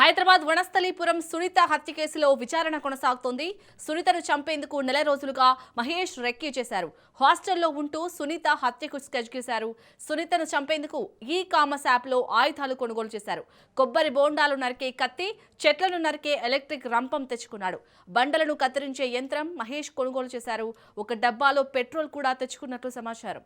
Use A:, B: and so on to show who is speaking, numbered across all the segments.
A: హైదరాబాద్ వనస్థలీపురం సునీత హత్య కేసులో విచారణ కొనసాగుతోంది. సునీతను చంపేందుకు నెల రోజులుగా మహేష్ రెక్కీ చేశారు. హాస్టల్లో ఉంటూ సునీత హత్యకు స్కెచ్ చేశారు. సునీతను చంపేందుకు ఈ కామర్స్ యాప్లో ఆయుధాలు కొనుగోలు చేశారు. కొబ్బరి బోండాలు నరికే కత్తి, చెట్లను నరికే ఎలక్ట్రిక్ రంపం తెచ్చుకున్నాడు. బండలను కత్తిరించే యంత్రం మహేష్ కొనుగోలు చేశారు. ఒక డబ్బాలో పెట్రోల్ కూడా తెచ్చుకున్నట్లు సమాచారం.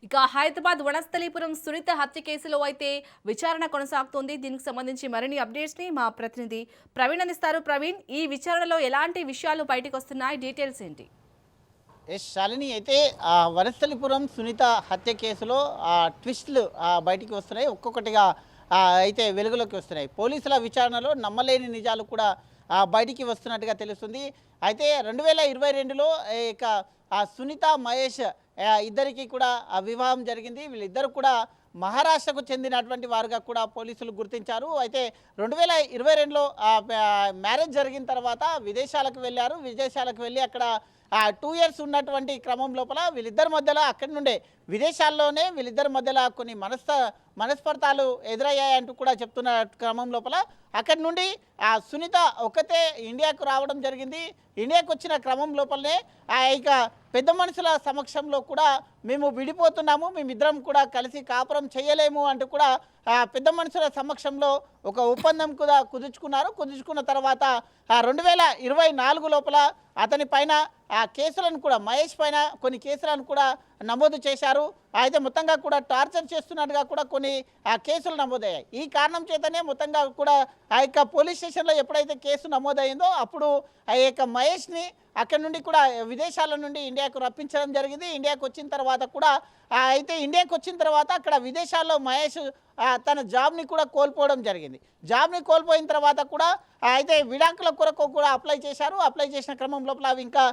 A: ఇక హైదరాబాద్ వనస్థలీపురం సునీత హత్య కేసులో అయితే విచారణ కొనసాగుతోంది. దీనికి సంబంధించి మరిన్ని అప్డేట్స్ ని మా ప్రతినిధి ప్రవీణ్ అందిస్తారు. ప్రవీణ్, ఈ విచారణలో ఎలాంటి విషయాలు బయటకు వస్తున్నాయి, డీటెయిల్స్ ఏంటి?
B: శాలిని అయితే వనస్థలిపురం సునీత హత్య కేసులో ట్విస్టులు బయటికి వస్తున్నాయి. ఒక్కొక్కటిగా అయితే వెలుగులోకి వస్తున్నాయి. పోలీసుల విచారణలో నమ్మలేని నిజాలు కూడా బయటికి వస్తున్నట్టుగా తెలుస్తుంది. అయితే 2022లో ఇక సునీత మహేష్ ఇద్దరికి కూడా వివాహం జరిగింది. వీళ్ళిద్దరు కూడా మహారాష్ట్రకు చెందినటువంటి వారుగా కూడా పోలీసులు గుర్తించారు. అయితే 2022లో మ్యారేజ్ జరిగిన తర్వాత విదేశాలకు వెళ్ళారు. విదేశాలకు వెళ్ళి అక్కడ 2 years ఉన్నటువంటి క్రమం లోపల వీళ్ళిద్దరి మధ్యలో అక్కడి నుండే విదేశాల్లోనే వీళ్ళిద్దరి మధ్యలో కొన్ని మనస్పర్ధాలు ఎదురయ్యాయంటూ కూడా చెప్తున్న క్రమం లోపల అక్కడి నుండి సునీత ఒక్కతే ఇండియాకు రావడం జరిగింది. ఇండియాకు వచ్చిన క్రమం లోపలనే ఇక పెద్ద మనుషుల సమక్షంలో కూడా మేము విడిపోతున్నాము, మేమిద్దరం కూడా కలిసి కాపురం చేయలేము అంటూ కూడా పెద్ద మనుషుల సమక్షంలో ఒక ఒప్పందం కూడా కుదుర్చుకున్న తర్వాత 2024 లోపల అతని పైన కేసులను కూడా మహేష్ పైన కొన్ని కేసులను కూడా నమోదు చేశారు. అయితే మొత్తంగా కూడా టార్చర్ చేస్తున్నట్టుగా కూడా కొన్ని కేసులు నమోదయ్యాయి. ఈ కారణం చేతనే మొత్తంగా కూడా ఆ యొక్క పోలీస్ స్టేషన్లో ఎప్పుడైతే కేసు నమోదైందో అప్పుడు ఆ యొక్క మహేష్ని అక్కడి నుండి కూడా విదేశాల నుండి ఇండియాకు రప్పించడం జరిగింది. ఇండియాకు వచ్చిన తర్వాత కూడా అయితే ఇండియాకు వచ్చిన తర్వాత అక్కడ విదేశాల్లో మహేష్ తన జాబ్ని కూడా కోల్పోవడం జరిగింది. జాబ్ని కోల్పోయిన తర్వాత కూడా అయితే విడాకుల కొరకు కూడా అప్లై చేశారు. అప్లై చేసిన క్రమం లోపల అవి ఇంకా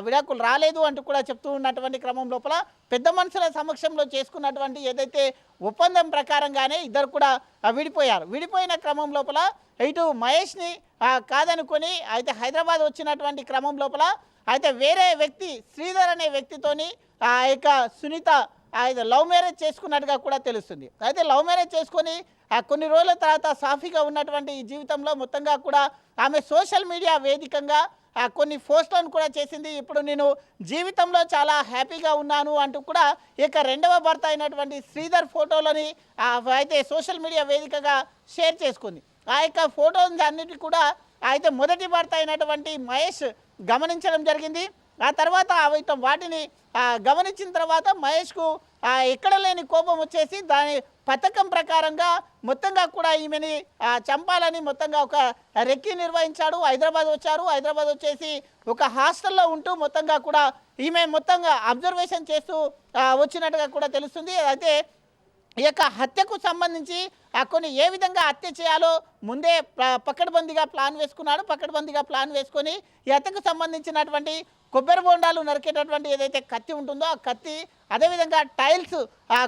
B: విడాకులు రాలేదు అంటూ కూడా చెప్తూ ఉన్నటువంటి క్రమం లోపల పెద్ద మనుషుల సమక్షంలో చేసుకున్నటువంటి ఏదైతే ఒప్పందం ప్రకారంగానే ఇద్దరు కూడా విడిపోయారు. విడిపోయిన క్రమం లోపల ఇటు మహేష్ని కాదనుకొని అయితే హైదరాబాద్ వచ్చినటువంటి క్రమం లోపల అయితే వేరే వ్యక్తి శ్రీధర్ అనే వ్యక్తితోని ఇక సునీత అయితే లవ్ మ్యారేజ్ చేసుకున్నట్టుగా కూడా తెలుస్తుంది. అయితే లవ్ మ్యారేజ్ చేసుకొని కొన్ని రోజుల తర్వాత సాఫీగా ఉన్నటువంటి ఈ జీవితంలో మొత్తంగా కూడా ఆమె సోషల్ మీడియా వేదికగా కొన్ని పోస్టులను కూడా చేసింది. ఇప్పుడు నేను జీవితంలో చాలా హ్యాపీగా ఉన్నాను అంటూ కూడా ఇక రెండవ భర్త అయినటువంటి శ్రీధర్ ఫోటోలని అయితే సోషల్ మీడియా వేదికగా షేర్ చేసుకుంది. ఆ యొక్క ఫోటోస్ అన్నిటి కూడా అయితే మొదటి భర్త అయినటువంటి మహేష్ గమనించడం జరిగింది. ఆ తర్వాత వాటిని గమనించిన తర్వాత మహేష్కు ఎక్కడ లేని కోపం వచ్చేసి దాని పథకం ప్రకారంగా మొత్తంగా కూడా ఈమెని చంపాలని మొత్తంగా ఒక రెక్కీ నిర్వహించాడు. హైదరాబాద్ వచ్చారు. హైదరాబాద్ వచ్చేసి ఒక హాస్టల్లో ఉంటూ మొత్తంగా కూడా ఈమె మొత్తంగా అబ్జర్వేషన్ చేస్తూ వచ్చినట్టుగా కూడా తెలుస్తుంది. అయితే ఈ యొక్క హత్యకు సంబంధించి కొన్ని ఏ విధంగా హత్య చేయాలో ముందే పకడ్బందీగా ప్లాన్ వేసుకున్నాడు. పకడ్బందీగా ప్లాన్ వేసుకొని ఈ హత్యకు సంబంధించినటువంటి కొబ్బరి బోండాలు నరికేటటువంటి ఏదైతే కత్తి ఉంటుందో ఆ కత్తి, అదేవిధంగా టైల్స్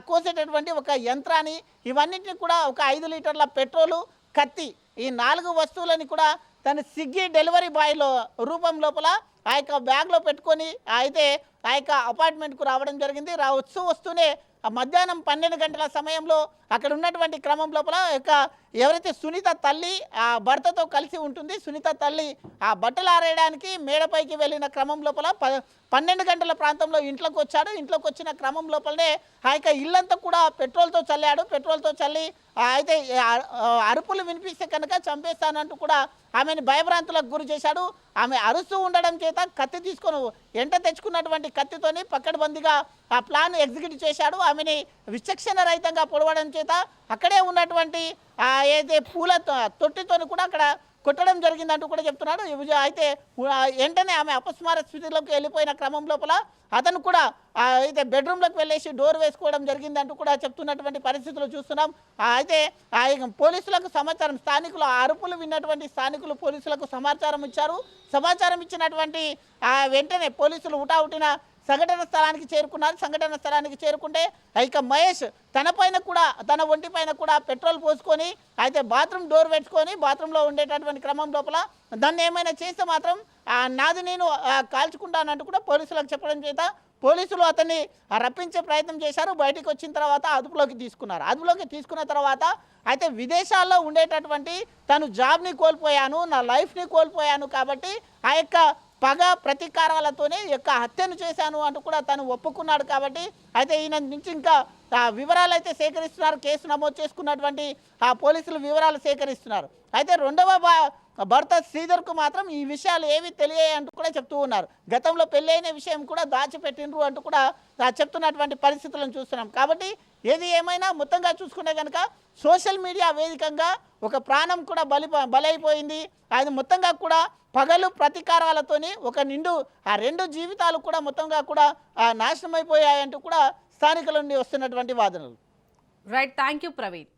B: కోసేటటువంటి ఒక యంత్రాన్ని, ఇవన్నింటినీ కూడా ఒక 5 లీటర్ల పెట్రోలు, కత్తి, ఈ 4 వస్తువులని కూడా తన స్విగ్గీ డెలివరీ బాయ్లో రూపం లోపల ఆ యొక్క బ్యాగ్లో పెట్టుకొని అయితే ఆ యొక్క అపార్ట్మెంట్కు రావడం జరిగింది. వస్తూనే మధ్యాహ్నం 12 గంటల సమయంలో అక్కడ ఉన్నటువంటి క్రమం లోపల ఎవరైతే సునీత తల్లి భర్తతో కలిసి ఉంటుంది, సునీత తల్లి బట్టలు ఆరేయడానికి మేడపైకి వెళ్ళిన క్రమం లోపల 12 గంటల ప్రాంతంలో ఇంట్లోకి వచ్చాడు. ఇంట్లోకి వచ్చిన క్రమం లోపలనే ఆ యొక్క ఇల్లంతా కూడా పెట్రోల్తో చల్లాడు. పెట్రోల్తో చల్లి అయితే అరుపులు వినిపిస్తే కనుక చంపేస్తానంటూ కూడా ఆమెను భయభ్రాంతులకు గురి చేశాడు. ఆమె అరుస్తూ ఉండడం చేత కత్తి తీసుకొని ఎంట తెచ్చుకున్నటువంటి కత్తితోని పకడ్బందీగా ఆ ప్లాన్ ఎగ్జిక్యూట్ చేశాడు. ఆమెని విచక్షణ రహితంగా పొడవడం చేత అక్కడే ఉన్నటువంటి ఏదైతే పూల తొట్టితోని కూడా అక్కడ కొట్టడం జరిగిందంటూ కూడా చెప్తున్నాడు. అయితే వెంటనే ఆమె అపస్మార స్థితిలోకి వెళ్ళిపోయిన క్రమం లోపల అతను కూడా అయితే బెడ్రూమ్లోకి వెళ్ళేసి డోర్ వేసుకోవడం జరిగిందంటూ కూడా చెప్తున్నటువంటి పరిస్థితులు చూస్తున్నాం. అయితే పోలీసులకు సమాచారం, స్థానికులు అరుపులు విన్నటువంటి స్థానికులు పోలీసులకు సమాచారం ఇచ్చారు. సమాచారం ఇచ్చినటువంటి వెంటనే పోలీసులు హుటాహుటిన సంఘటన స్థలానికి చేరుకున్నారు. సంఘటన స్థలానికి చేరుకుంటే ఇక మహేష్ తన ఒంటి పైన కూడా పెట్రోల్ పోసుకొని అయితే బాత్రూమ్ డోర్ పెట్టుకొని బాత్రూంలో ఉండేటటువంటి క్రమం లోపల దాన్ని ఏమైనా చేస్తే మాత్రం నాది నేను కాల్చుకుంటానంటూ కూడా పోలీసులకు చెప్పడం చేత పోలీసులు అతన్ని రప్పించే ప్రయత్నం చేశారు. బయటికి వచ్చిన తర్వాత అదుపులోకి తీసుకున్న తర్వాత అయితే విదేశాల్లో ఉండేటటువంటి తను జాబ్ని కోల్పోయాను, నా లైఫ్ని కోల్పోయాను కాబట్టి ఆ యొక్క పగ ప్రతీకారాలతోనే ఈ యొక్క హత్యను చేశాను అంటూ కూడా తను ఒప్పుకున్నాడు. కాబట్టి అయితే ఈయన నుంచి ఇంకా వివరాలు అయితే సేకరిస్తున్నారు. కేసు నమోదు చేసుకున్నటువంటి పోలీసులు వివరాలు సేకరిస్తున్నారు. అయితే రెండవ భర్త శ్రీధర్కు మాత్రం ఈ విషయాలు ఏవి తెలియాయి అంటూ కూడా చెప్తూ ఉన్నారు. గతంలో పెళ్ళైన విషయం కూడా దాచిపెట్టిండ్రు అంటూ కూడా చెప్తున్నటువంటి పరిస్థితులను చూస్తున్నాం. కాబట్టి ఏది ఏమైనా మొత్తంగా చూసుకుంటే కనుక సోషల్ మీడియా వేదికంగా ఒక ప్రాణం కూడా బలైపోయింది. అది మొత్తంగా కూడా పగలు ప్రతీకారాలతోని ఒక రెండు జీవితాలు కూడా మొత్తంగా కూడా నాశనం అయిపోయాయంటూ కూడా స్థానికుల నుండి వస్తున్నటువంటి వాదనలు.
A: Right, thank you Praveen.